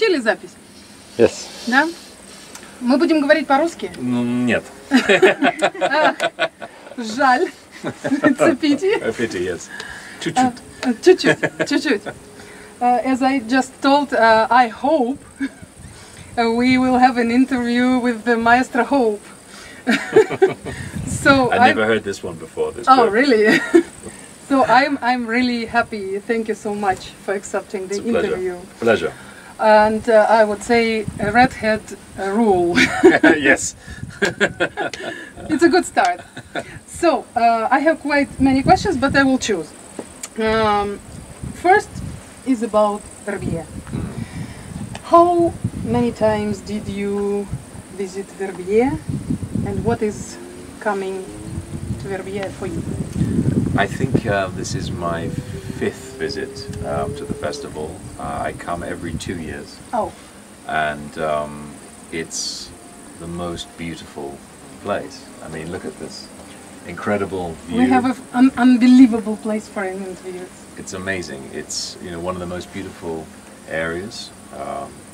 Включили запись? Yes. Да? Мы будем говорить по-русски? Нет. Жаль. It's a pity. A pity, yes. Чуть-чуть. Чуть-чуть. As I just told, I hope we will have an interview with the Maestro Hope. So I never heard this one before. This oh, word. really? So I'm really happy. Thank you so much for accepting the interview. Pleasure. And I would say a redhead rule. Yes. It's a good start. So I have quite many questions, but I will choose. First is about Verbier. How many times did you visit Verbier, and what is coming to Verbier for you? I think this is my 5th visit to the festival. I come every 2 years. Oh. And it's the most beautiful place. I mean, look at this incredible view. We have an unbelievable place for an interview. It's amazing. It's, you know, one of the most beautiful areas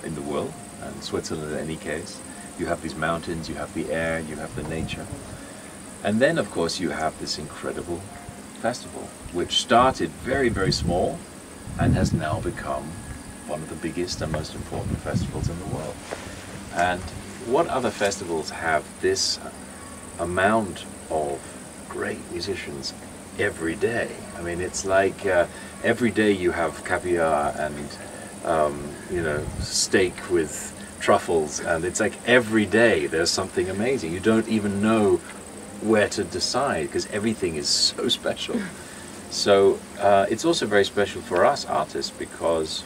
in the world, and Switzerland in any case. You have these mountains, you have the air, you have the nature. And then, of course, you have this incredible festival, which started very, very small and has now become one of the biggest and most important festivals in the world. And what other festivals have this amount of great musicians every day? I mean, it's like every day you have caviar and you know, steak with truffles, and it's like every day there's something amazing. You don't even know where to decide because everything is so special. So it's also very special for us artists because,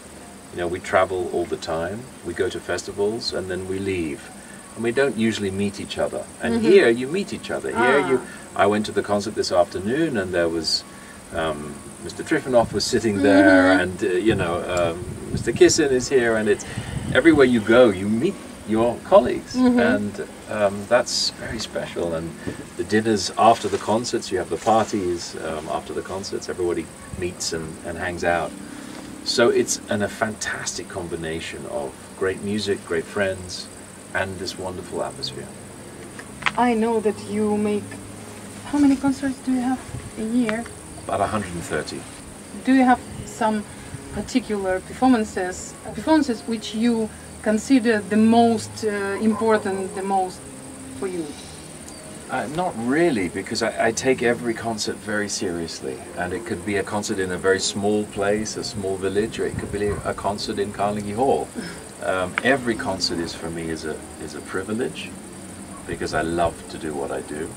you know, we travel all the time, we go to festivals and then we leave, and we don't usually meet each other. And here you meet each other. Here I went to the concert this afternoon, and there was Mr. Trifonov was sitting there, and you know, Mr. Kissin is here, and it's everywhere you go you meet your colleagues, and that's very special. And the dinners after the concerts, you have the parties after the concerts, everybody meets and hangs out. So it's a fantastic combination of great music, great friends, and this wonderful atmosphere. I know that you make... How many concerts do you have a year? About 130. Do you have some particular performances which you consider the most important, the most for you? Not really, because I take every concert very seriously, and it could be a concert in a very small place, a small village, or it could be a concert in Carnegie Hall. Every concert is for me is a privilege, because I love to do what I do,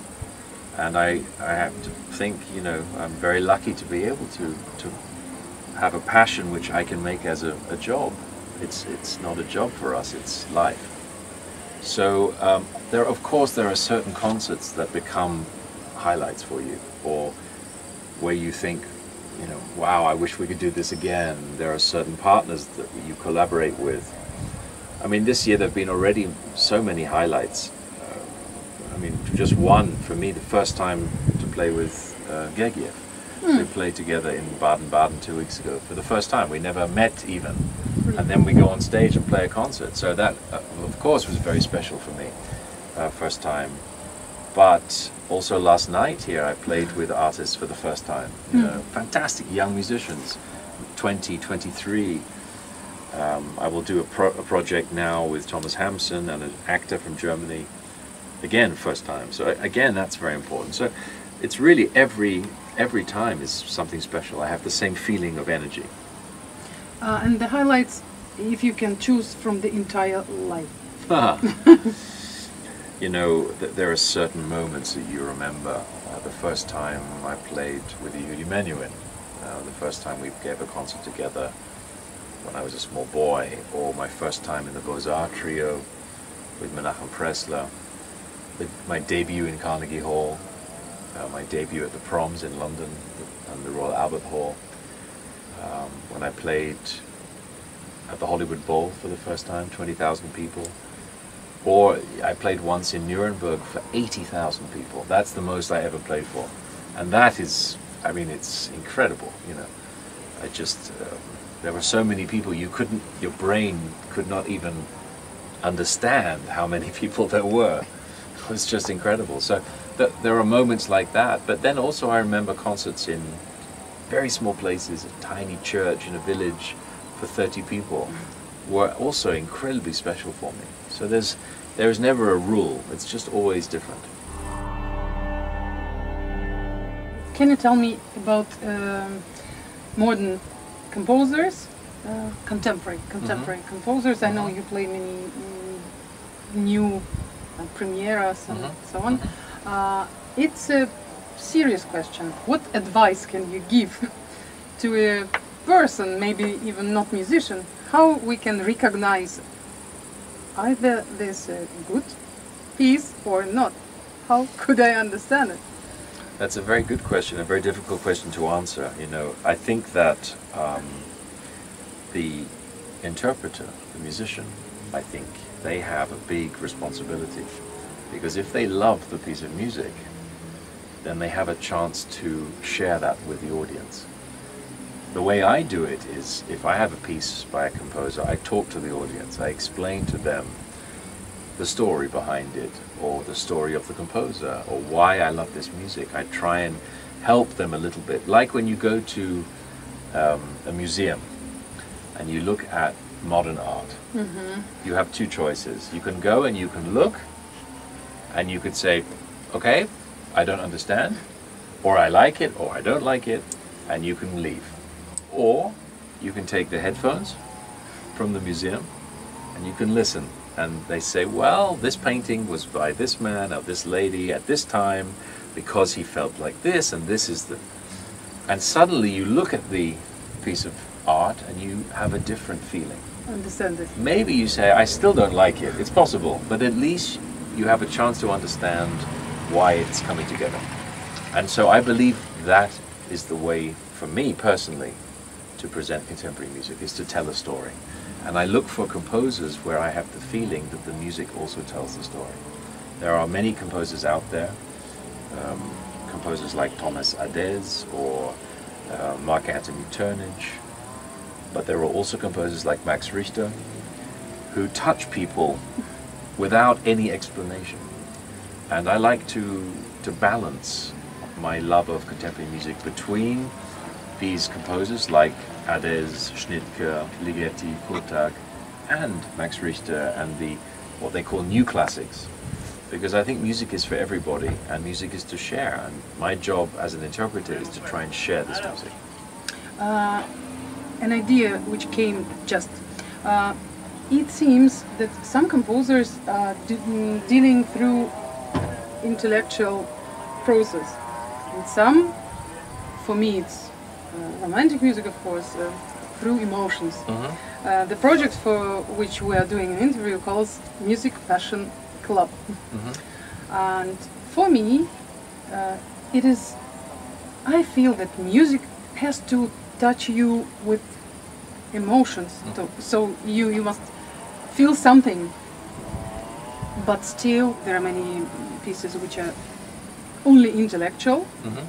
and I have to think, you know, I'm very lucky to be able to have a passion which I can make as a job. It's not a job for us, it's life. So of course there are certain concerts that become highlights for you, or where you think, you know, wow, I wish we could do this again. There are certain partners that you collaborate with. I mean, this year there have been already so many highlights. I mean, just one for me, the first time to play with Gergiev. We played together in Baden-Baden 2 weeks ago for the first time. We never met even. And then we go on stage and play a concert. So that, of course, was very special for me, first time. But also last night here, I played with artists for the first time. You know, fantastic young musicians, 20, 23. I will do a project now with Thomas Hampson and an actor from Germany. Again, first time. So again, that's very important. So it's really every time is something special. I have the same feeling of energy. And the highlights, if you can choose from the entire life. You know, there are certain moments that you remember. The first time I played with Yehudi Menuhin, the first time we gave a concert together when I was a small boy, or my first time in the Beaux-Arts trio with Menachem Pressler, my debut in Carnegie Hall, my debut at the Proms in London and the Royal Albert Hall, when I played at the Hollywood Bowl for the first time, 20,000 people, or I played once in Nuremberg for 80,000 people. That's the most I ever played for, and that is, I mean, it's incredible, you know. I just, there were so many people your brain could not even understand how many people there were. It was just incredible. So there are moments like that, but then also I remember concerts in very small places, a tiny church in a village for 30 people, were also incredibly special for me. So there's never a rule, it's just always different. Can you tell me about modern composers, contemporary composers? I know you play many new premieres and so on. It's a serious question. What advice can you give to a person, maybe even not musician, how we can recognize either there's a good piece or not? How could I understand it? That's a very good question, a very difficult question to answer. You know, I think that the interpreter, the musician, I think they have a big responsibility, because if they love the piece of music, then they have a chance to share that with the audience. The way I do it is, if I have a piece by a composer, I talk to the audience, I explain to them the story behind it, or the story of the composer, or why I love this music. I try and help them a little bit. Like when you go to a museum and you look at modern art, you have two choices. You can go and you can look and you could say, okay, I don't understand, or I like it, or I don't like it, and you can leave. Or you can take the headphones from the museum and you can listen. And they say, well, this painting was by this man or this lady at this time because he felt like this, and this is the... And suddenly you look at the piece of art and you have a different feeling. Understand it. Maybe you say, I still don't like it. It's possible, but at least you have a chance to understand why it's coming together. And so I believe that is the way, for me personally, to present contemporary music, is to tell a story. And I look for composers where I have the feeling that the music also tells the story. There are many composers out there, composers like Thomas Adès or Mark Anthony Turnage, but there are also composers like Max Richter who touch people without any explanation. And I like to balance my love of contemporary music between these composers like Adès, Schnittke, Ligeti, Kurtag, and Max Richter, and what they call new classics. Because I think music is for everybody, and music is to share, and my job as an interpreter is to try and share this music. An idea which came just, it seems that some composers are dealing through intellectual process, and some, for me it's romantic music, of course, through emotions. The project for which we are doing an interview calls Music Passion Club. And for me, it is, I feel that music has to touch you with emotions. So you must feel something, but still there are many pieces which are only intellectual.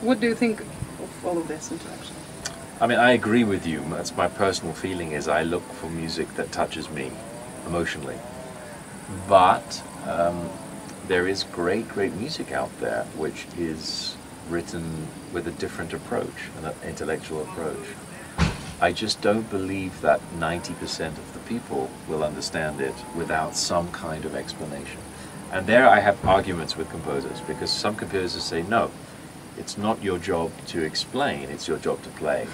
What do you think of all of this interaction? I mean, I agree with you. That's my personal feeling, is I look for music that touches me emotionally. But there is great music out there which is written with a different approach, an intellectual approach. I just don't believe that 90% of the people will understand it without some kind of explanation. And there I have arguments with composers, because some composers say, no, it's not your job to explain, it's your job to play.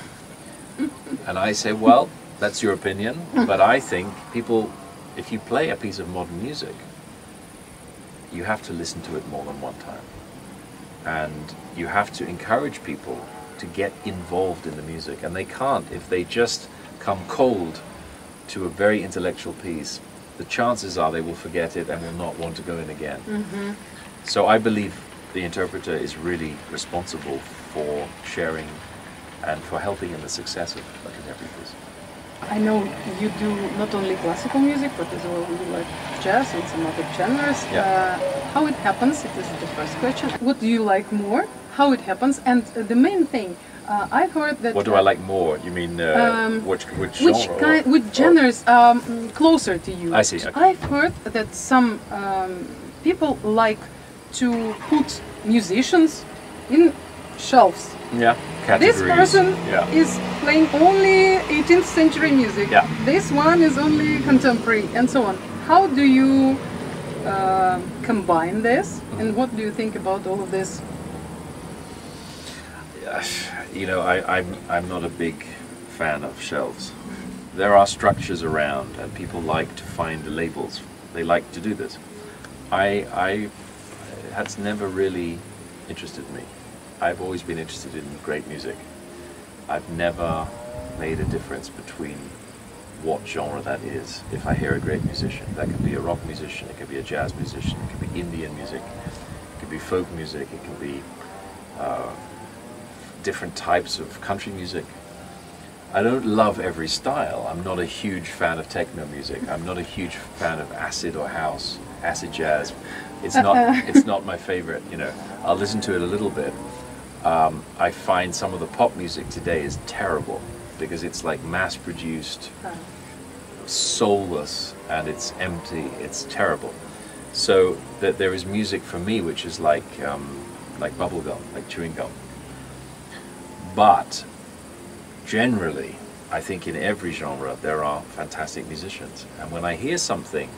And I say, well, that's your opinion, but I think people, if you play a piece of modern music, you have to listen to it more than one time. And you have to encourage people to get involved in the music. And they can't if they just come cold to a very intellectual piece. The chances are they will forget it and will not want to go in again. So I believe the interpreter is really responsible for sharing and for helping in the success of a contemporary piece. I know you do not only classical music, but as well you like jazz and some other genres. How it happens, it is the first question. What do you like more? How it happens? And the main thing, I've heard that. What do I like more? You mean which Which genre? kind, which genres closer to you? I see, okay. I've heard that some people like to put musicians in shelves. Yeah, categories. This person yeah. is playing only 18th century music. Yeah. This one is only contemporary, and so on. How do you combine this? And what do you think about all of this? You know, I'm not a big fan of shelves. There are structures around, and people like to find the labels. They like to do this. That's never really interested me. I've always been interested in great music. I've never made a difference between what genre that is. If I hear a great musician, that can be a rock musician, it can be a jazz musician, it can be Indian music, it can be folk music, it can be different types of country music. I don't love every style. I'm not a huge fan of techno music. I'm not a huge fan of acid or house, acid jazz. It's not my favorite. You know, I'll listen to it a little bit. I find some of the pop music today is terrible because it's like mass-produced, soulless, and it's empty. It's terrible. So that there is music for me which is like bubble gum, like chewing gum. But generally, I think in every genre there are fantastic musicians, and when I hear something,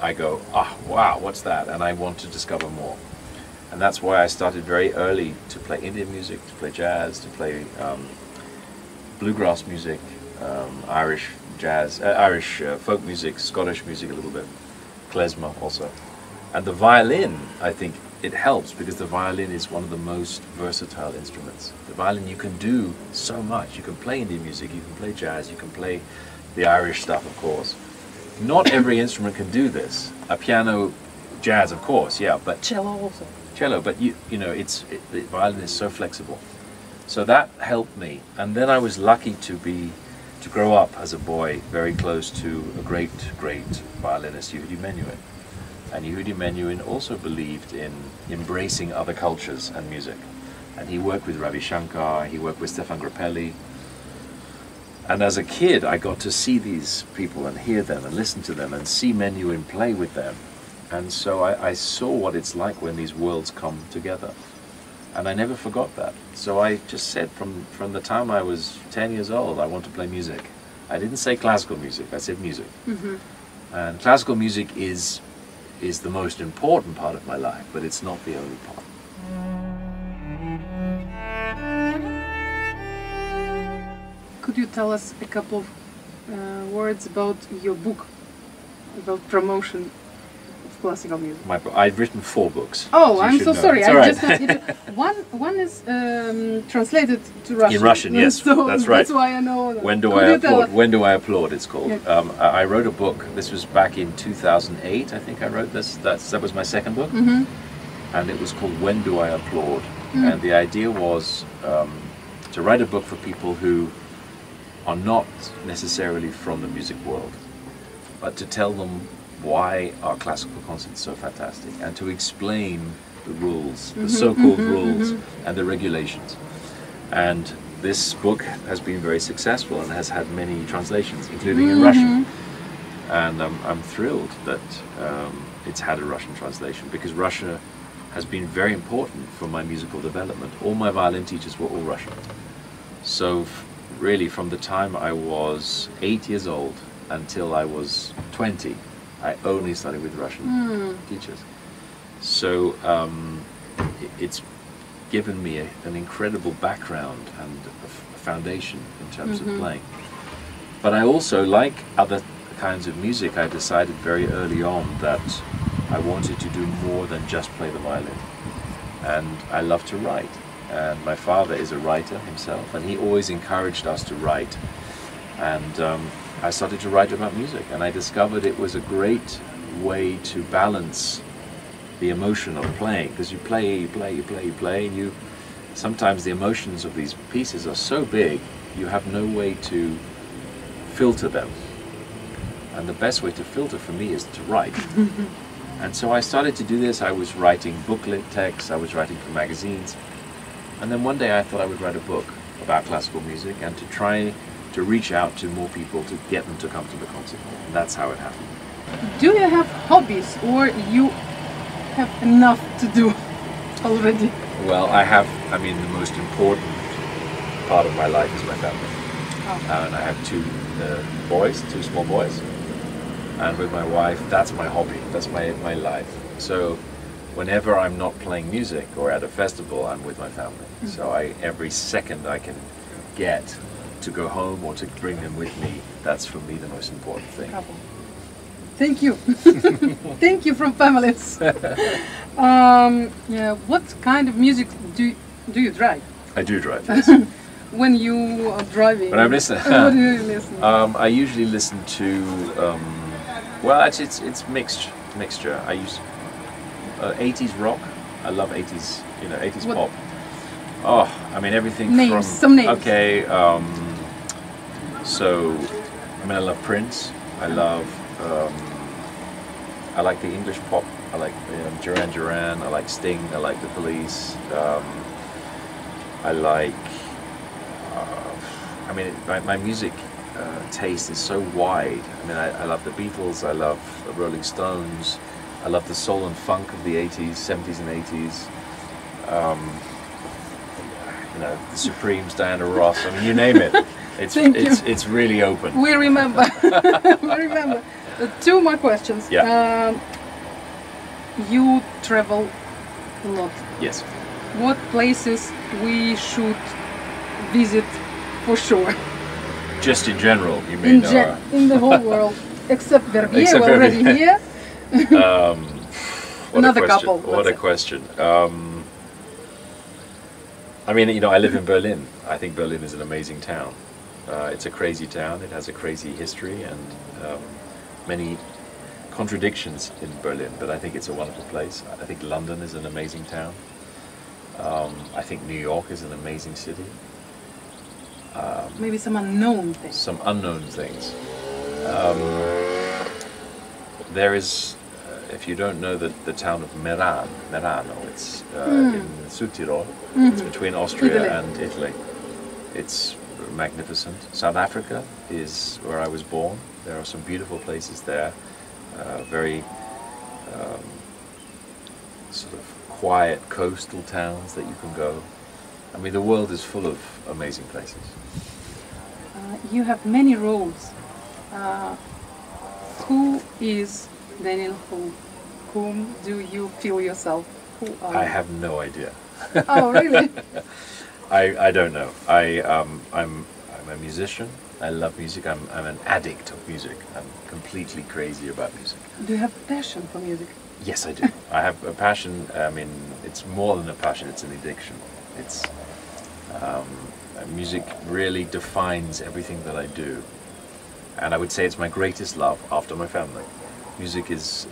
I go, wow, what's that? And I want to discover more. And that's why I started very early to play Indian music, to play jazz, to play bluegrass music, Irish jazz, Irish folk music, Scottish music a little bit, klezmer also. And the violin, I think, it helps because the violin is one of the most versatile instruments. The violin, you can do so much. You can play Indian music, you can play jazz, you can play the Irish stuff, of course. Not every instrument can do this. A piano, jazz, of course, yeah, but Cello also. Cello, but you know, the violin is so flexible. So that helped me, and then I was lucky to grow up as a boy very close to a great violinist, Yehudi Menuhin. And Yehudi Menuhin also believed in embracing other cultures and music. And he worked with Ravi Shankar, he worked with Stefan Grappelli. And as a kid, I got to see these people and hear them and listen to them and see Menuhin play with them. And so I saw what it's like when these worlds come together. And I never forgot that. So I just said from the time I was 10 years old, I want to play music. I didn't say classical music, I said music. Mm-hmm. And classical music is the most important part of my life, but it's not the only part. Could you tell us a couple of words about your book, about promotion of classical music? I've written 4 books. Oh, I'm so sorry. I right. One is translated to Russian. In Russian, yes, so that's right. That's why I know. When Do I Applaud? When Do I Applaud? It's called. Yeah. I wrote a book. This was back in 2008. I think I wrote this. That was my second book, and it was called When Do I Applaud? And the idea was to write a book for people who are not necessarily from the music world, but to tell them why are classical concerts so fantastic, and to explain the rules, the so-called rules, and the regulations. And this book has been very successful and has had many translations, including in Russian. And I'm thrilled that it's had a Russian translation, because Russia has been very important for my musical development. All my violin teachers were all Russian. So really, from the time I was 8 years old until I was 20, I only studied with Russian teachers. So it's given me an incredible background and a foundation in terms of playing. But I also, like other kinds of music, I decided very early on that I wanted to do more than just play the violin. And I love to write. And my father is a writer himself, and he always encouraged us to write. And I started to write about music, and I discovered it was a great way to balance the emotion of playing, because you play, and sometimes the emotions of these pieces are so big, you have no way to filter them. And the best way to filter for me is to write. And so I started to do this. I was writing booklet texts, I was writing for magazines, And then one day I thought I would write a book about classical music and to try to reach out to more people to get them to come to the concert hall. And that's how it happened. Do you have hobbies, or you have enough to do already? Well, I mean, the most important part of my life is my family. Oh. And I have two boys, two small boys. And with my wife, that's my hobby, that's my life. So whenever I'm not playing music or at a festival, I'm with my family. Mm-hmm. So every second I can get to go home or to bring them with me, that's for me the most important thing. Bravo. Thank you. Thank you from families. Yeah, what kind of music do you drive? I do drive, yes. When you are driving? When I'm listening? What do you listen? I usually listen to, well, actually it's mixture. I use 80s rock. I love 80s, 80s What? pop. Oh, I mean everything Names, from... some names. Okay, so, I mean I love Prince. I love, I like the English pop. I like Duran Duran. I like Sting. I like The Police. I like, I mean my music taste is so wide. I mean I love the Beatles. I love the Rolling Stones. I love the soul and funk of the 80s, 70s and 80s. The Supremes, Diana Ross. I mean, you name it. It's really open. We remember. We remember. Two more questions. Yeah. You travel a lot. Yes. What places we should visit for sure? Just in general, you mean? In the whole world, except Verbier. Except We're already Verbier. here. Another couple. What a question. I mean, I live in Berlin. I think Berlin is an amazing town. It's a crazy town. It has a crazy history and many contradictions in Berlin, but I think it's a wonderful place. I think London is an amazing town. I think New York is an amazing city. Maybe some unknown things. Some unknown things. There is, if you don't know the town of Merano, it's in Südtirol. It's between Austria and Italy. It's magnificent. South Africa is where I was born. There are some beautiful places there. Very sort of quiet coastal towns that you can go. I mean, the world is full of amazing places. You have many roles. Who is Daniel Hull? Whom do you feel yourself? Who are you? I have no idea. Oh, really? I don't know. I'm a musician. I love music. I'm an addict of music. I'm completely crazy about music. Do you have passion for music? Yes, I do. I have a passion. I mean, it's more than a passion. It's an addiction. It's music really defines everything that I do, and I would say it's my greatest love after my family. Music is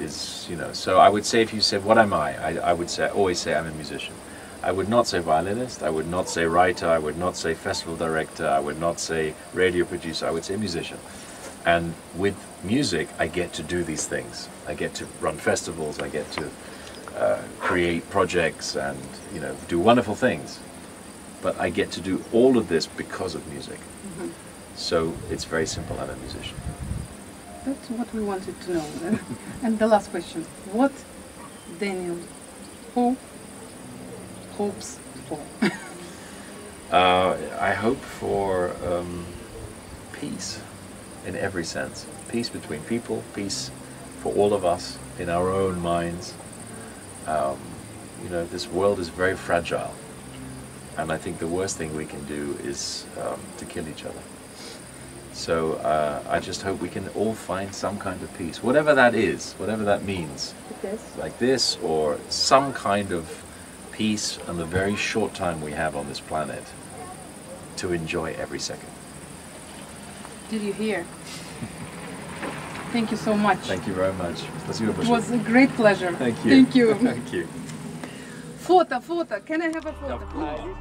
So I would say, if you said what am I would say, always say I'm a musician. I would not say violinist. I would not say writer. I would not say festival director. I would not say radio producer. I would say musician. And with music, I get to do these things. I get to run festivals. I get to create projects and do wonderful things. But I get to do all of this because of music. Mm-hmm. So it's very simple. I'm a musician. That's what we wanted to know. And the last question: what Daniel Hull hopes for? I hope for peace in every sense. Peace between people, peace for all of us in our own minds. This world is very fragile, and I think the worst thing we can do is to kill each other. So I just hope we can all find some kind of peace, whatever that is, whatever that means. Like this, or some kind of peace in the very short time we have on this planet to enjoy every second. Did you hear? Thank you so much. Thank you very much. It was a great pleasure. Thank you. Thank you. Thank you. Photo. Can I have a photo? Of course.